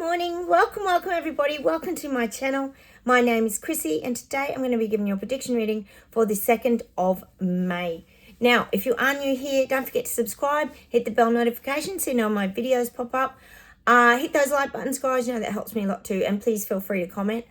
morning. Welcome everybody. Welcome to my channel. My name is Chrissy and today I'm going to be giving you a prediction reading for the 2nd of May. Now, if you are new here, don't forget to subscribe, hit the bell notification so you know my videos pop up. Hit those like buttons, guys. You know that helps me a lot too. And please feel free to comment.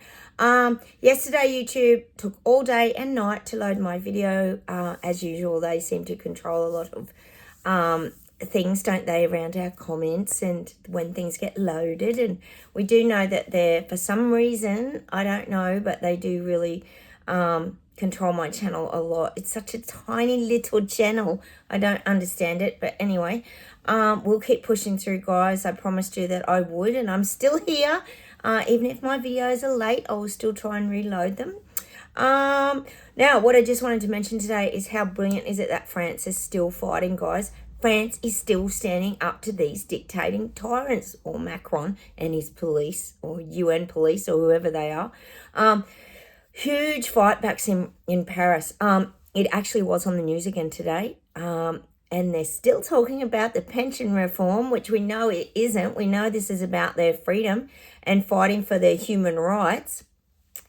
Yesterday, YouTube took all day and night to load my video. As usual, they seem to control a lot of things, don't they, around our comments and when things get loaded. And we do know that they're, for some reason, I don't know, but they do really control my channel a lot. It's such a tiny little channel. I don't understand it, but anyway, we'll keep pushing through, guys. I promised you that I would, and I'm still here. Even if my videos are late, I will still try and reload them. Now, what I just wanted to mention today is how brilliant is it that France is still fighting, guys. France is still standing up to these dictating tyrants, or Macron and his police, or UN police, or whoever they are. Huge fightbacks in Paris. It actually was on the news again today. And they're still talking about the pension reform, which we know it isn't. We know this is about their freedom and fighting for their human rights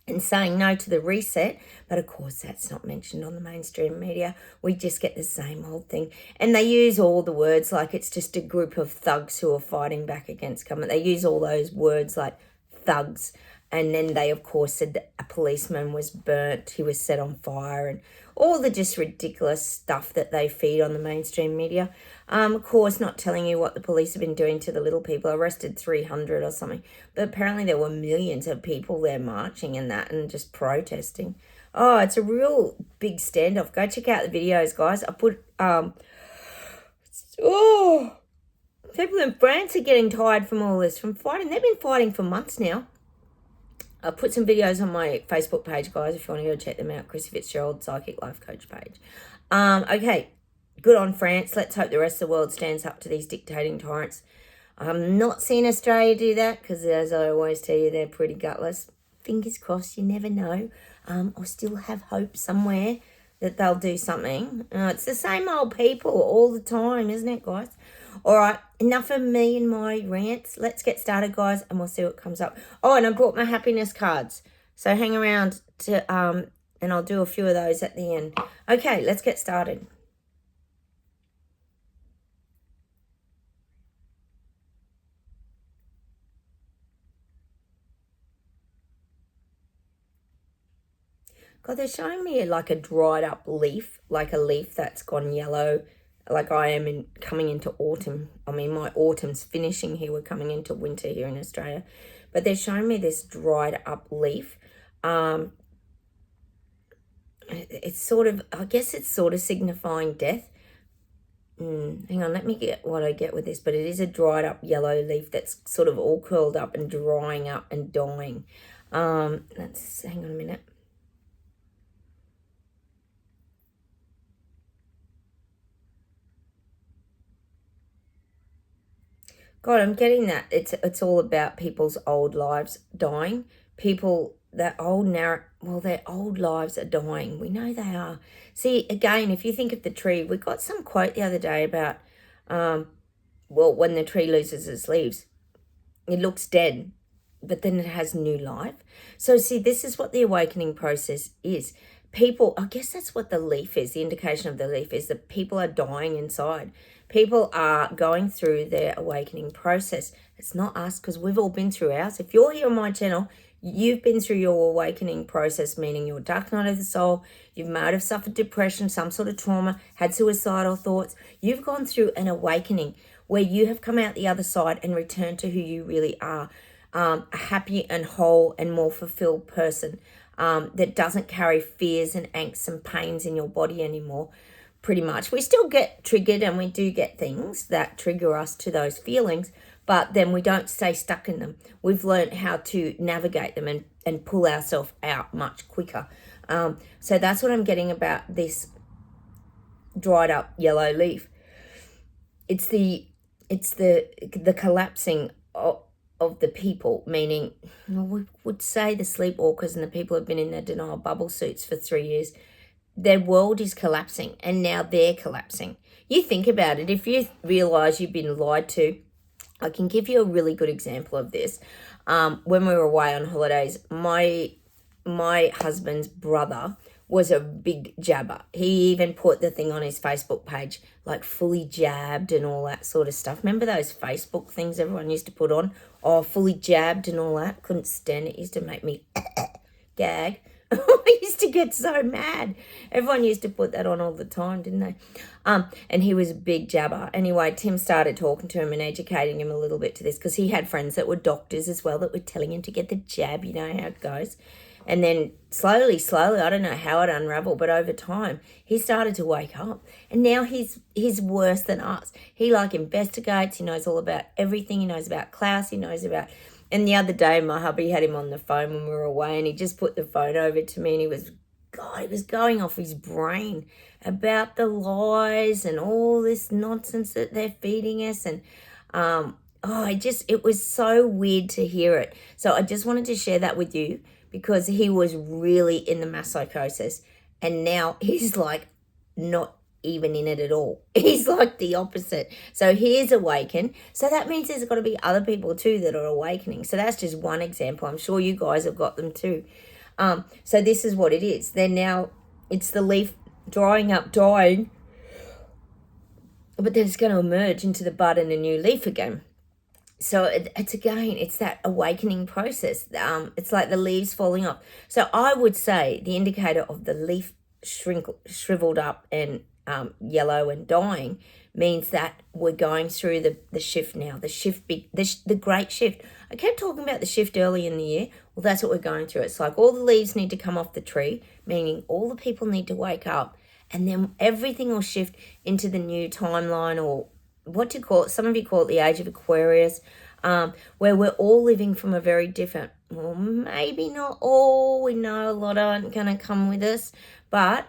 and saying no to the reset. But of course, that's not mentioned on the mainstream media. We just get the same old thing. And they use all the words like it's just a group of thugs who are fighting back against government. They use all those words like thugs. And then they, of course, said that a policeman was burnt, he was set on fire, and all the just ridiculous stuff that they feed on the mainstream media. Of course, not telling you what the police have been doing to the little people. Arrested 300 or something. But apparently there were millions of people there marching and that and just protesting. Oh, it's a real big standoff. Go check out the videos, guys. I put, people in France are getting tired from all this, from fighting. They've been fighting for months now. I'll put some videos on my Facebook page, guys, if you want to go check them out. Chrissy Fitzgerald, Psychic Life Coach page. Okay, good on France. Let's hope the rest of the world stands up to these dictating tyrants. I'm not seeing Australia do that because, as I always tell you, they're pretty gutless. Fingers crossed, you never know. I still have hope somewhere that they'll do something. It's the same old people all the time, isn't it, guys? All right, enough of me and my rants. Let's get started, guys, and we'll see what comes up. Oh, and I brought my happiness cards. So hang around to and I'll do a few of those at the end. Okay, let's get started. God, they're showing me like a dried up leaf, like a leaf that's gone yellow, like I am coming into autumn. I mean, my autumn's finishing here. We're coming into winter here in Australia. But they're showing me this dried up leaf. It's sort of, I guess it's sort of signifying death. Hang on, let me get what I get with this. But it is a dried up yellow leaf that's sort of all curled up and drying up and dying. Let's hang on a minute. God, I'm getting that. It's all about people's old lives dying. People, their old lives are dying. We know they are. See, again, if you think of the tree, we got some quote the other day about, when the tree loses its leaves, it looks dead, but then it has new life. So see, this is what the awakening process is. People, I guess that's what the leaf is. The indication of the leaf is that people are dying inside. People are going through their awakening process. It's not us, because we've all been through ours. If you're here on my channel, you've been through your awakening process, meaning your dark night of the soul. You might have suffered depression, some sort of trauma, had suicidal thoughts. You've gone through an awakening where you have come out the other side and returned to who you really are. A happy and whole and more fulfilled person that doesn't carry fears and angst and pains in your body anymore. Pretty much. We still get triggered and we do get things that trigger us to those feelings, but then we don't stay stuck in them. We've learned how to navigate them and pull ourselves out much quicker. So that's what I'm getting about this dried up yellow leaf. It's the collapsing of the people, meaning, we would say the sleepwalkers and the people who have been in their denial bubble suits for 3 years. Their world is collapsing, and now they're collapsing. You think about it. If you realise you've been lied to, I can give you a really good example of this. When we were away on holidays, my husband's brother was a big jabber. He even put the thing on his Facebook page, like fully jabbed and all that sort of stuff. Remember those Facebook things everyone used to put on? Oh, fully jabbed and all that. Couldn't stand it. It used to make me gag. I used to get so mad. Everyone used to put that on all the time, didn't they? And he was a big jabber. Anyway, Tim started talking to him and educating him a little bit to this, because he had friends that were doctors as well that were telling him to get the jab. You know how it goes. And then slowly, I don't know how it unraveled, but over time, he started to wake up. And now he's worse than us. He investigates. He knows all about everything. He knows about Klaus. He knows about... And the other day, my hubby had him on the phone when we were away, and he just put the phone over to me, and he was going off his brain about the lies and all this nonsense that they're feeding us. And it was so weird to hear it. So I just wanted to share that with you, because he was really in the mass psychosis, and now he's not even in it at all. He's like the opposite. So he is awakened. So that means there's got to be other people too that are awakening. So that's just one example. I'm sure you guys have got them too. So this is what it is. Then now it's the leaf drying up, dying, but then it's going to emerge into the bud and a new leaf again. So it's that awakening process. It's like the leaves falling off. So I would say the indicator of the leaf shriveled up and yellow and dying means that we're going through the shift now, the great shift. I kept talking about the shift early in the year. Well, that's what we're going through. It's like all the leaves need to come off the tree, meaning all the people need to wake up, and then everything will shift into the new timeline, or what do you call it? Some of you call it the age of Aquarius, where we're all living from a very different, well, maybe not all, we know a lot aren't going to come with us, but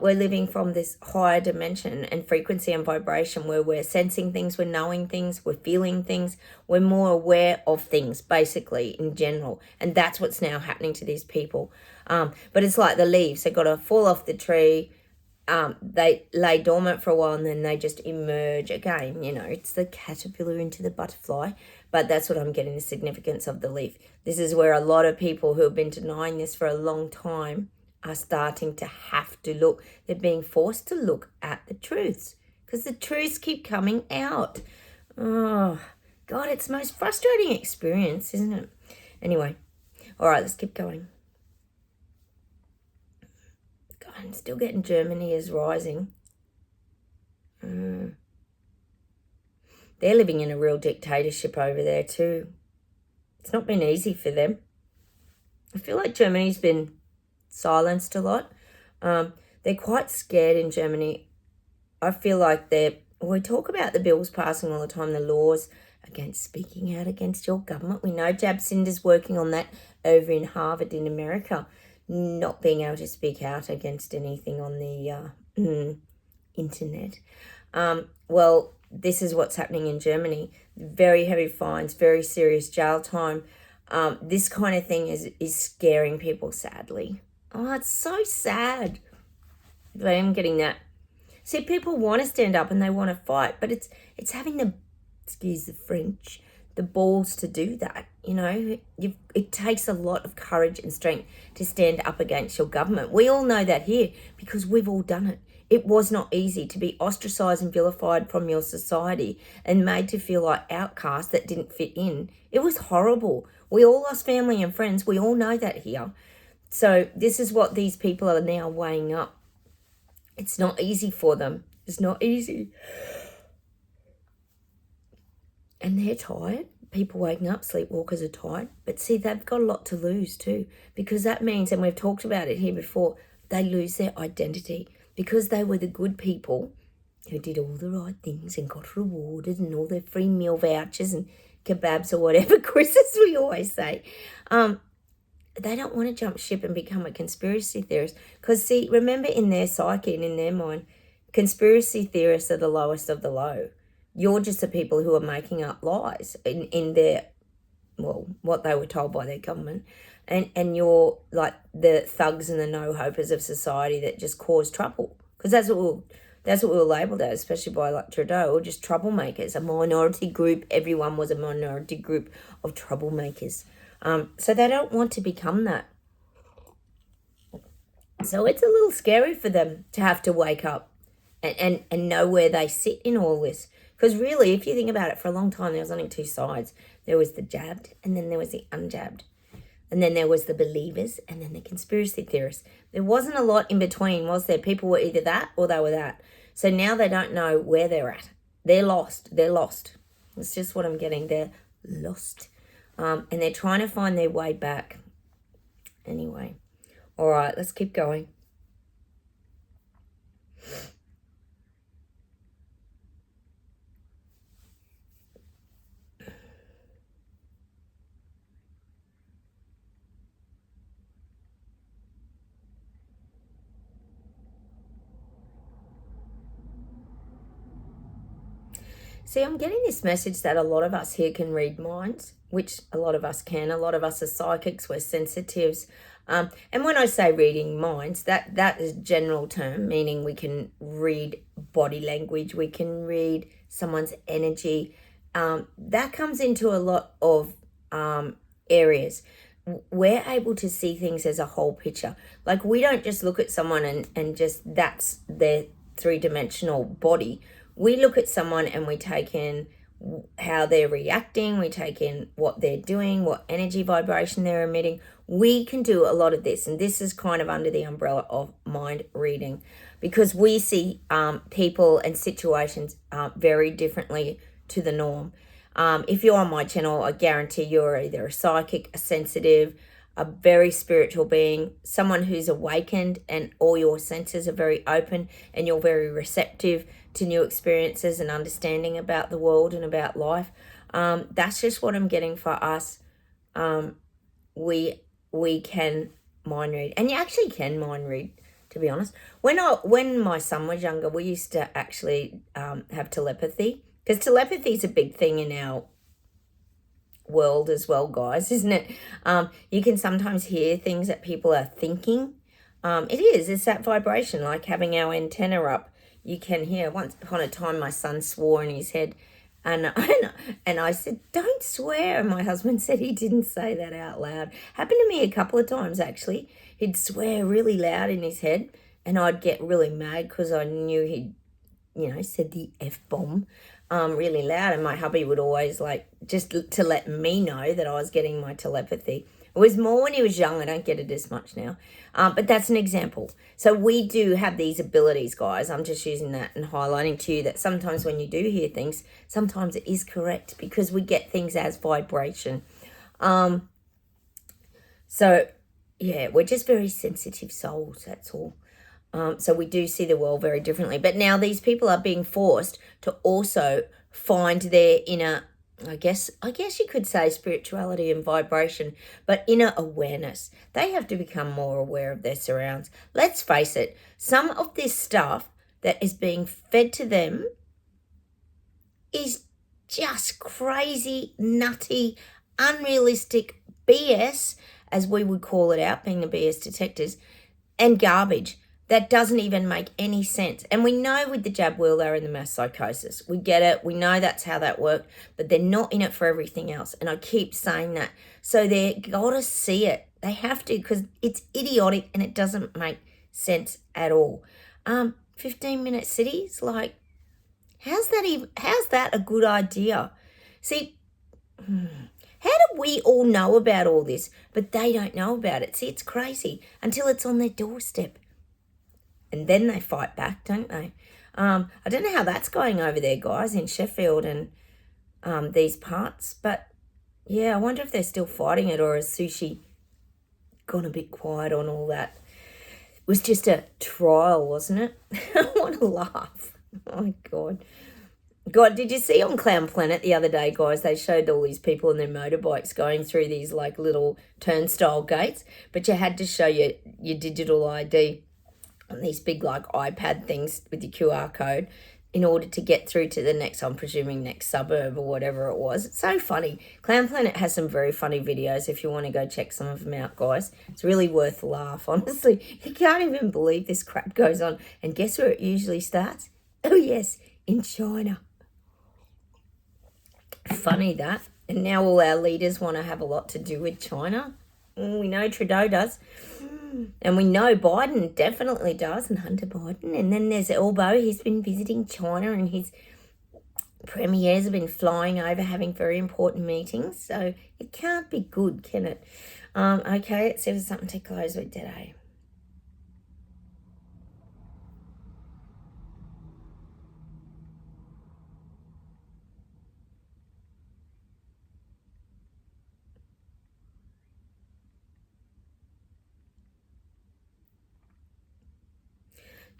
we're living from this higher dimension and frequency and vibration, where we're sensing things, we're knowing things, we're feeling things, we're more aware of things, basically, in general. And that's what's now happening to these people. But it's like the leaves, they've got to fall off the tree. They lay dormant for a while, and then they just emerge again. You know, it's the caterpillar into the butterfly. But that's what I'm getting, the significance of the leaf. This is where a lot of people who have been denying this for a long time are starting to have to look. They're being forced to look at the truths, because the truths keep coming out. Oh, God, it's the most frustrating experience, isn't it? Anyway, all right, let's keep going. God, I'm still getting Germany is rising. They're living in a real dictatorship over there too. It's not been easy for them. I feel like Germany's been silenced a lot. They're quite scared in Germany. I feel like we talk about the bills passing all the time, the laws against speaking out against your government. We know Jacinda's working on that over in Harvard in America, not being able to speak out against anything on the internet. Well, this is what's happening in Germany. Very heavy fines, very serious jail time. This kind of thing is scaring people, sadly. Oh, it's so sad. But I am getting that. See, people want to stand up and they want to fight, but it's having the, excuse the French, the balls to do that. You know, it takes a lot of courage and strength to stand up against your government. We all know that here, because we've all done it. It was not easy to be ostracized and vilified from your society and made to feel like outcasts that didn't fit in. It was horrible. We all lost family and friends. We all know that here. So this is what these people are now weighing up. It's not easy for them. It's not easy. And they're tired. People waking up, sleepwalkers are tired. But see, they've got a lot to lose too, because that means, and we've talked about it here before, they lose their identity, because they were the good people who did all the right things and got rewarded and all their free meal vouchers and kebabs or whatever, Chris, as we always say. They don't want to jump ship and become a conspiracy theorist, because, see, remember, in their psyche and in their mind, conspiracy theorists are the lowest of the low. You're just the people who are making up lies in their, well, what they were told by their government. And you're like the thugs and the no-hopers of society that just cause trouble. Because that's what That's what we were labelled as, especially by like Trudeau, or just troublemakers, a minority group. Everyone was a minority group of troublemakers. So they don't want to become that. So it's a little scary for them to have to wake up and know where they sit in all this. Because really, if you think about it, for a long time, there was only two sides. There was the jabbed, and then there was the unjabbed. And then there was the believers, and then the conspiracy theorists. There wasn't a lot in between, was there? People were either that or they were that. So now they don't know where they're at. They're lost. They're lost. It's just what I'm getting. They're lost. And they're trying to find their way back. Anyway. All right, let's keep going. See, I'm getting this message that a lot of us here can read minds, which a lot of us can. A lot of us are psychics, we're sensitives. And when I say reading minds, that is a general term, meaning we can read body language, we can read someone's energy. That comes into a lot of areas. We're able to see things as a whole picture. Like, we don't just look at someone and just that's their three-dimensional body. We look at someone and we take in how they're reacting, we take in what they're doing, what energy vibration they're emitting. We can do a lot of this, and this is kind of under the umbrella of mind reading, because we see people and situations very differently to the norm. If you're on my channel, I guarantee you're either a psychic, a sensitive, a very spiritual being, someone who's awakened and all your senses are very open and you're very receptive to new experiences and understanding about the world and about life. That's just what I'm getting for us. We can mind read, and you actually can mind read, to be honest. When my son was younger, we used to actually have telepathy, because telepathy is a big thing in our world as well, guys, isn't it? You can sometimes hear things that people are thinking. It's that vibration, like having our antenna up. You can hear. Once upon a time, my son swore in his head, and I said, "Don't swear." And my husband said he didn't say that out loud. Happened to me a couple of times, actually. He'd swear really loud in his head, and I'd get really mad because I knew he'd, said the F-bomb really loud. And my hubby would always, just to let me know that I was getting my telepathy. It was more when he was young. I don't get it as much now. But that's an example. So we do have these abilities, guys. I'm just using that and highlighting to you that sometimes when you do hear things, sometimes it is correct, because we get things as vibration. So, yeah, we're just very sensitive souls, that's all. So we do see the world very differently. But now these people are being forced to also find their inner, I guess you could say, spirituality and vibration, but inner awareness. They have to become more aware of their surrounds. Let's face it, some of this stuff that is being fed to them is just crazy, nutty, unrealistic BS, as we would call it out, being the BS detectors, and garbage that doesn't even make any sense. And we know with the jab wheel, they're in the mass psychosis. We get it. We know that's how that worked, but they're not in it for everything else. And I keep saying that. So they got to see it. They have to, because it's idiotic and it doesn't make sense at all. 15-minute cities, how's that a good idea? See, how do we all know about all this, but they don't know about it? See, it's crazy until it's on their doorstep. And then they fight back, don't they? I don't know how that's going over there, guys, in Sheffield and these parts. But, yeah, I wonder if they're still fighting it, or has Sushi gone a bit quiet on all that? It was just a trial, wasn't it? I want to laugh. Oh, my God. God, did you see on Clown Planet the other day, guys, they showed all these people on their motorbikes going through these, little turnstile gates, but you had to show your digital ID on these big, iPad things with your QR code. in order to get through to the next, I'm presuming, next suburb or whatever it was. It's so funny. Clown Planet has some very funny videos if you want to go check some of them out, guys. It's really worth a laugh, honestly. You can't even believe this crap goes on. And guess where it usually starts? Oh, yes, in China. Funny that. And now all our leaders want to have a lot to do with China. We know Trudeau does. And we know Biden definitely does, and Hunter Biden. And then there's Elbow. He's been visiting China, and his premiers have been flying over, having very important meetings. So it can't be good, can it? Okay, let's see if there's something to close with today.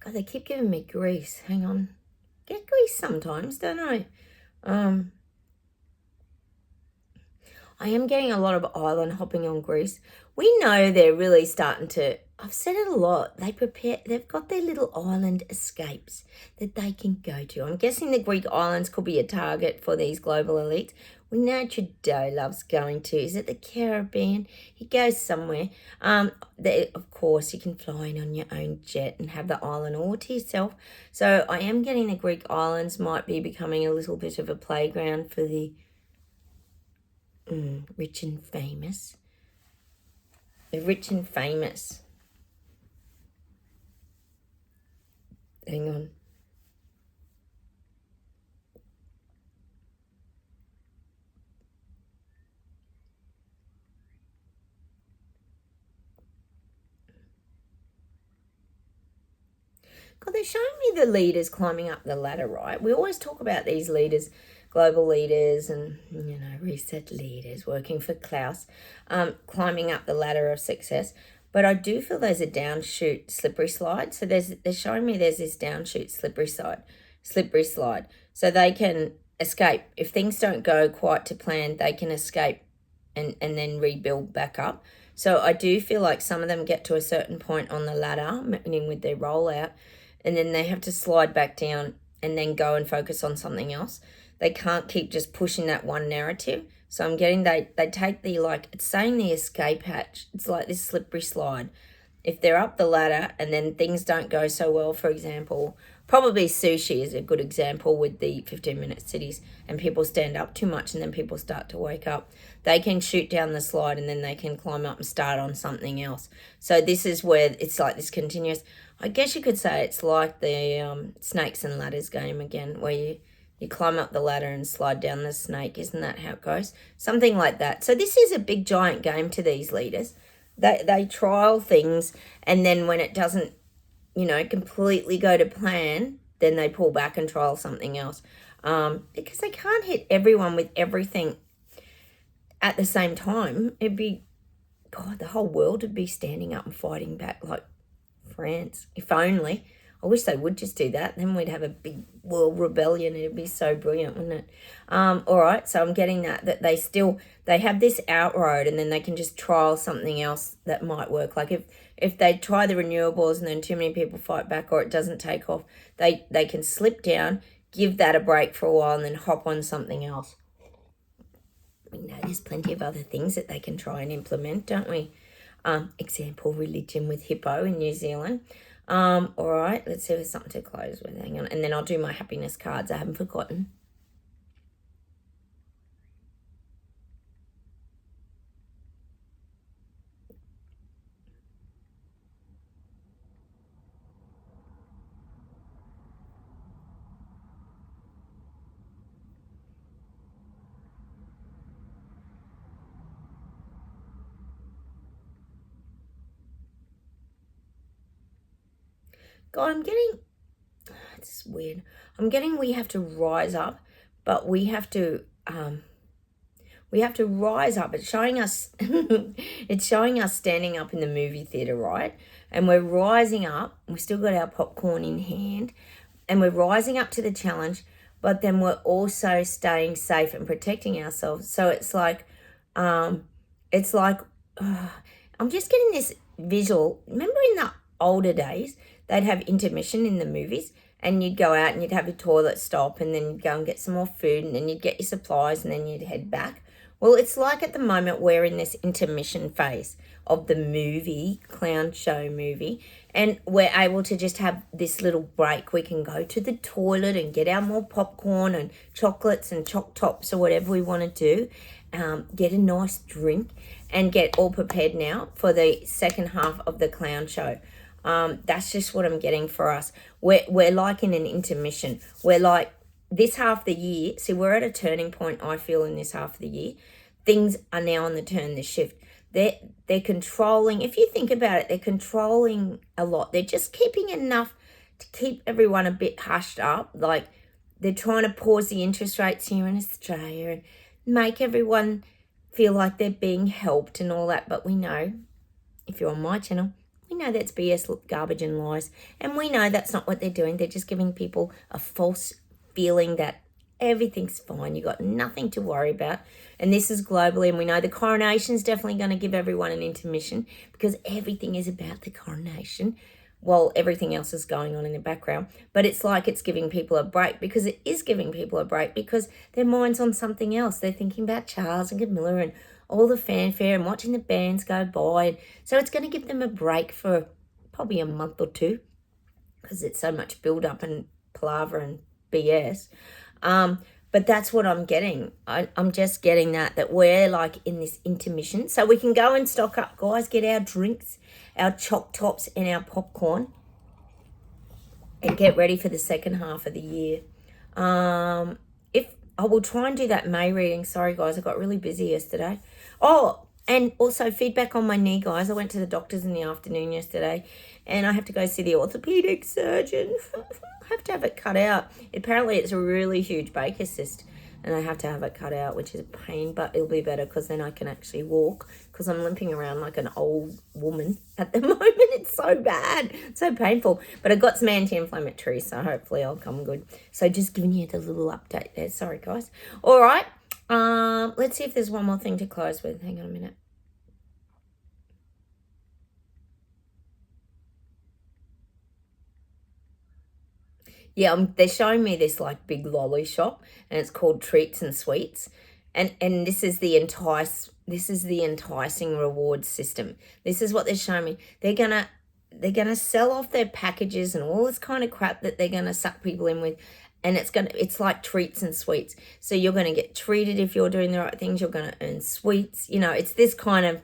God, they keep giving me grease. Hang on. Get grease sometimes, don't I? I am getting a lot of island hopping on Greece. We know they're really starting to, I've said it a lot, they've got their little island escapes that they can go to. I'm guessing the Greek islands could be a target for these global elites. We know Trudeau loves going to, is it the Caribbean? He goes somewhere. Of course, you can fly in on your own jet and have the island all to yourself. So I am getting the Greek islands might be becoming a little bit of a playground for the rich and famous. The rich and famous. Hang on. God, they're showing me the leaders climbing up the ladder, right? We always talk about these leaders, global leaders and, reset leaders working for Klaus, climbing up the ladder of success. But I do feel there's a downshoot slippery slide. So they're showing me there's this downshoot slippery slide. So they can escape. If things don't go quite to plan, they can escape and then rebuild back up. So I do feel like some of them get to a certain point on the ladder, meaning with their rollout, and then they have to slide back down and then go and focus on something else. They can't keep just pushing that one narrative. So I'm getting, they take the, it's saying the escape hatch. It's like this slippery slide. If they're up the ladder and then things don't go so well, for example, probably sushi is a good example with the 15-minute cities, and people stand up too much and then people start to wake up. They can shoot down the slide and then they can climb up and start on something else. So this is where it's like this continuous, I guess you could say it's like the snakes and ladders game again, where you climb up the ladder and slide down the snake. Isn't that how it goes? Something like that. So this is a big giant game to these leaders. They trial things, and then when it doesn't, completely go to plan, then they pull back and trial something else. Because they can't hit everyone with everything at the same time. It'd be, God, the whole world would be standing up and fighting back like France. If only. I wish they would just do that. Then we'd have a big world rebellion. It'd be so brilliant, wouldn't it? All right, so I'm getting that they have this outroad, and then they can just trial something else that might work. Like if they try the renewables and then too many people fight back or it doesn't take off, they can slip down, give that a break for a while, and then hop on something else. We know there's plenty of other things that they can try and implement, don't we? Example, religion with Hippo in New Zealand. All right, let's see if there's something to close with. Hang on, and then I'll do my happiness cards. I haven't forgotten. God, I'm getting, it's weird. I'm getting we have to rise up, but we have to rise up. It's showing us, it's showing us standing up in the movie theater, right? And we're rising up. We've still got our popcorn in hand, and we're rising up to the challenge, but then we're also staying safe and protecting ourselves. So it's like, I'm just getting this visual. Remember in the older days, they'd have intermission in the movies, and you'd go out and you'd have your toilet stop, and then you'd go and get some more food, and then you'd get your supplies, and then you'd head back. Well, it's like at the moment we're in this intermission phase of the movie, clown show movie, and we're able to just have this little break. We can go to the toilet and get our more popcorn and chocolates and choc tops or whatever we want to do, get a nice drink, and get all prepared now for the second half of the clown show. That's just what I'm getting for us. We're like in an intermission. We're like, this half of the year, see, we're at a turning point, I feel, in this half of the year. Things are now on the turn, the shift. They're controlling, if you think about it, they're controlling a lot. They're just keeping enough to keep everyone a bit hushed up. Like, they're trying to pause the interest rates here in Australia and make everyone feel like they're being helped and all that. But we know, if you're on my channel, we know that's BS, garbage and lies. And we know that's not what they're doing. They're just giving people a false feeling that everything's fine. You got nothing to worry about. And this is globally, and we know the coronation is definitely going to give everyone an intermission because everything is about the coronation while everything else is going on in the background. But it's like it's giving people a break, because it is giving people a break because their mind's on something else. They're thinking about Charles and Camilla and all the fanfare and watching the bands go by. So it's going to give them a break for probably a month or two because it's so much build up and palaver and BS. But that's what I'm getting. I'm just getting that we're like in this intermission. So we can go and stock up, guys, get our drinks, our choc tops and our popcorn and get ready for the second half of the year. If I will try and do that May reading. Sorry, guys, I got really busy yesterday. Oh, and also feedback on my knee, guys. I went to the doctors in the afternoon yesterday and I have to go see the orthopedic surgeon. I have to have it cut out. Apparently it's a really huge Baker cyst and I have to have it cut out, which is a pain, but it'll be better because then I can actually walk, because I'm limping around like an old woman at the moment. It's so bad. It's so painful. But I got some anti-inflammatory, so hopefully I'll come good. So just giving you the little update there. Sorry, guys. All right. Let's see if there's one more thing to close with. Hang on a minute. Yeah, they're showing me this like big lolly shop, and it's called Treats and Sweets, and this is the enticing reward system. This is what they're showing me. They're gonna sell off their packages and all this kind of crap that they're gonna suck people in with, and it's like treats and sweets. So you're gonna get treated if you're doing the right things. You're gonna earn sweets. You know, it's this kind of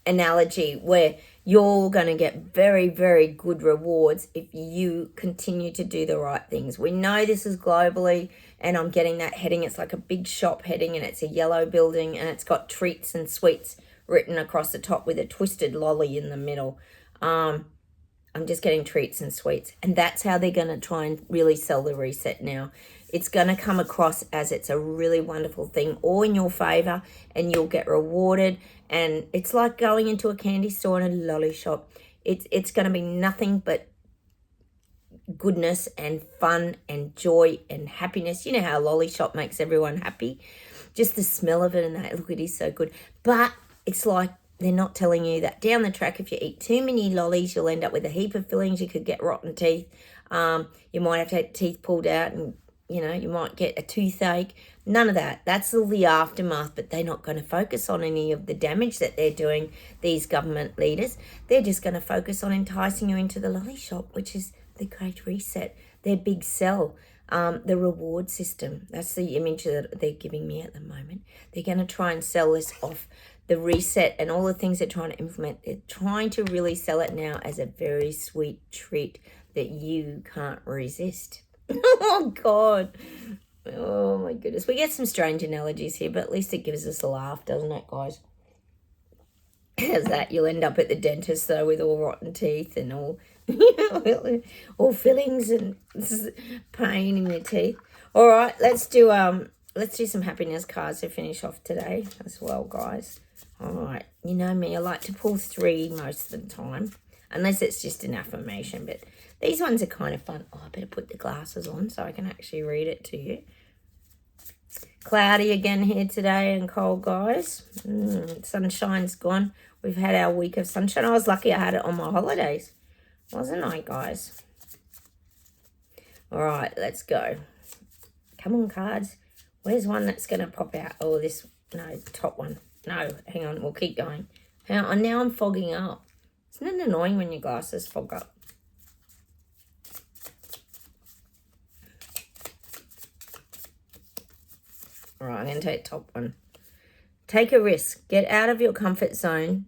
analogy where you're going to get very, very good rewards if you continue to do the right things. We know this is globally, and I'm getting that heading. It's like a big shop heading, and it's a yellow building, and it's got treats and sweets written across the top with a twisted lolly in the middle. I'm just getting treats and sweets, and that's how they're going to try and really sell the reset now. It's going to come across as it's a really wonderful thing, all in your favor, and you'll get rewarded. And it's like going into a candy store and a lolly shop. It's going to be nothing but goodness and fun and joy and happiness. You know how a lolly shop makes everyone happy? Just the smell of it and that, look, it is so good. But it's like they're not telling you that down the track, if you eat too many lollies, you'll end up with a heap of fillings. You could get rotten teeth. You might have to have teeth pulled out, and you know, you might get a toothache. None of that. That's all the aftermath, but they're not going to focus on any of the damage that they're doing, these government leaders. They're just going to focus on enticing you into the lolly shop, which is the Great Reset, their big sell, the reward system. That's the image that they're giving me at the moment. They're going to try and sell this off, the reset and all the things they're trying to implement. They're trying to really sell it now as a very sweet treat that you can't resist. Oh, God. Oh, my goodness. We get some strange analogies here, but at least it gives us a laugh, doesn't it, guys? How's that? You'll end up at the dentist, though, with all rotten teeth and all, all fillings and pain in your teeth. All right, let's do some happiness cards to finish off today as well, guys. All right. You know me, I like to pull 3 most of the time, unless it's just an affirmation, but these ones are kind of fun. Oh, I better put the glasses on so I can actually read it to you. Cloudy again here today and cold, guys. Sunshine's gone. We've had our week of sunshine. I was lucky I had it on my holidays, wasn't I, guys? All right, let's go. Come on, cards. Where's one that's going to pop out? Oh, this, no, top one. No, hang on, we'll keep going. Hang on, now I'm fogging up. Isn't it annoying when your glasses fog up? All right, I'm going to take top one. Take a risk. Get out of your comfort zone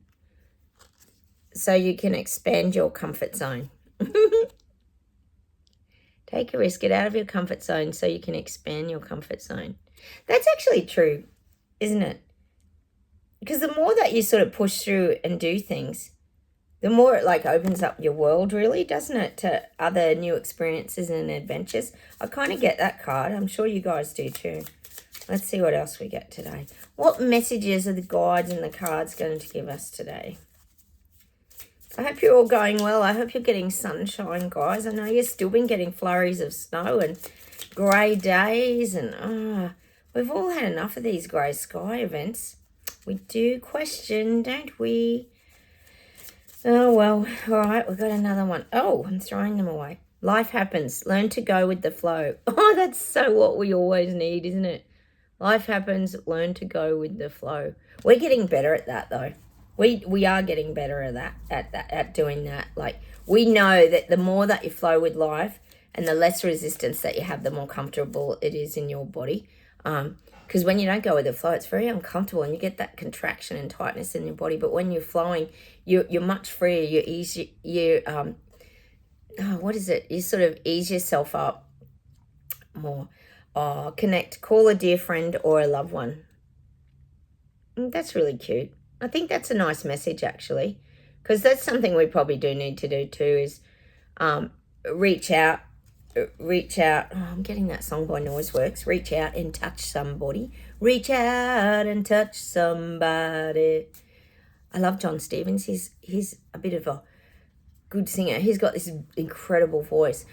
so you can expand your comfort zone. Take a risk. Get out of your comfort zone so you can expand your comfort zone. That's actually true, isn't it? Because the more that you sort of push through and do things, the more it like opens up your world, really, doesn't it, to other new experiences and adventures. I kind of get that card. I'm sure you guys do too. Let's see what else we get today. What messages are the guides and the cards going to give us today? I hope you're all going well. I hope you're getting sunshine, guys. I know you've still been getting flurries of snow and grey days. And we've all had enough of these grey sky events. We do question, don't we? Oh, well, all right, we've got another one. Oh, I'm throwing them away. Life happens. Learn to go with the flow. Oh, that's so what we always need, isn't it? Life happens, learn to go with the flow. We're getting better at that, though. We are getting better at doing that. Like, we know that the more that you flow with life and the less resistance that you have, the more comfortable it is in your body. Because when you don't go with the flow, it's very uncomfortable and you get that contraction and tightness in your body. But when you're flowing, you're much freer. You're easy. You what is it? You sort of ease yourself up more. Connect, call a dear friend or a loved one. That's really cute. I think that's a nice message, actually, because that's something we probably do need to do too, is reach out. Oh, I'm getting that song by Noiseworks. Reach out and touch somebody. Reach out and touch somebody. I love John Stevens. He's a bit of a good singer. He's got this incredible voice.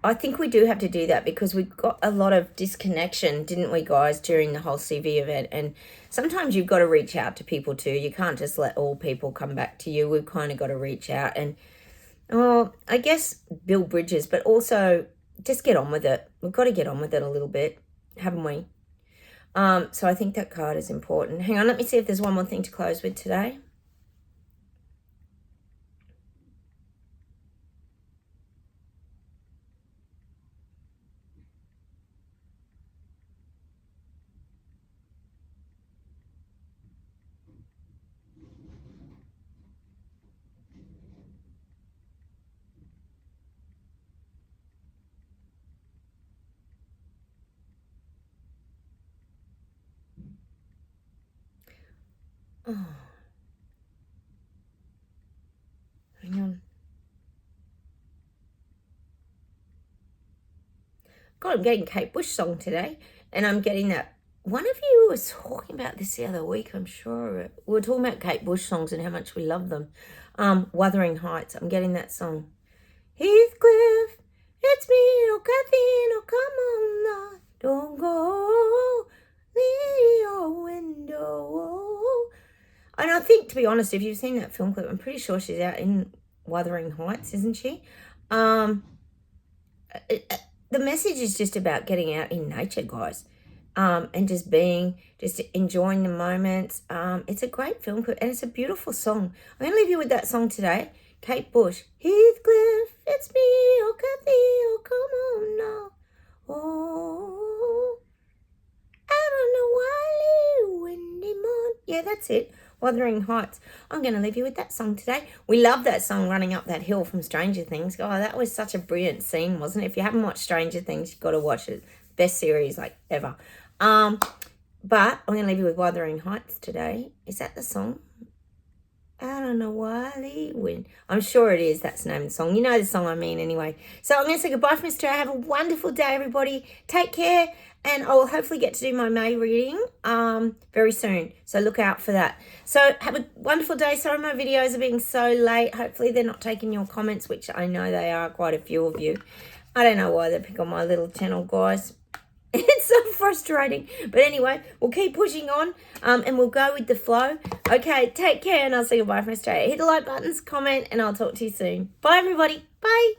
I think we do have to do that because we got a lot of disconnection, didn't we, guys, during the whole CV event? And sometimes you've got to reach out to people too. You can't just let all people come back to you. We've kind of got to reach out and, I guess, build bridges, but also just get on with it. We've got to get on with it a little bit, haven't we? So I think that card is important. Hang on, let me see if there's one more thing to close with today. Oh. Hang on. God, I'm getting Kate Bush song today, and I'm getting that. One of you was talking about this the other week, I'm sure. We were talking about Kate Bush songs and how much we love them. Wuthering Heights, I'm getting that song. Heathcliff, it's me, oh Kathy, oh come on now, don't go, leave your window. And I think, to be honest, if you've seen that film clip, I'm pretty sure she's out in Wuthering Heights, isn't she? The message is just about getting out in nature, guys, and just enjoying the moments. It's a great film clip, and it's a beautiful song. I'm going to leave you with that song today. Kate Bush, Heathcliff, it's me, oh Kathy, oh come on now. Oh, I don't know why, windy moon. Yeah, that's it. Wuthering Heights. I'm going to leave you with that song today. We love that song, Running Up That Hill from Stranger Things. Oh, that was such a brilliant scene, wasn't it? If you haven't watched Stranger Things, you've got to watch it. Best series like ever. But I'm going to leave you with Wuthering Heights today. Is that the song? I don't know why when. I'm sure it is. That's the name of the song. You know the song I mean anyway. So I'm going to say goodbye from Australia. Have a wonderful day, everybody. Take care. And I will hopefully get to do my May reading very soon. So look out for that. So have a wonderful day. Sorry my videos are being so late. Hopefully they're not taking your comments, which I know they are, quite a few of you. I don't know why they pick on my little channel, guys. It's so frustrating. But anyway, we'll keep pushing on and we'll go with the flow. Okay, take care and I'll say goodbye from Australia. Hit the like buttons, comment, and I'll talk to you soon. Bye, everybody. Bye.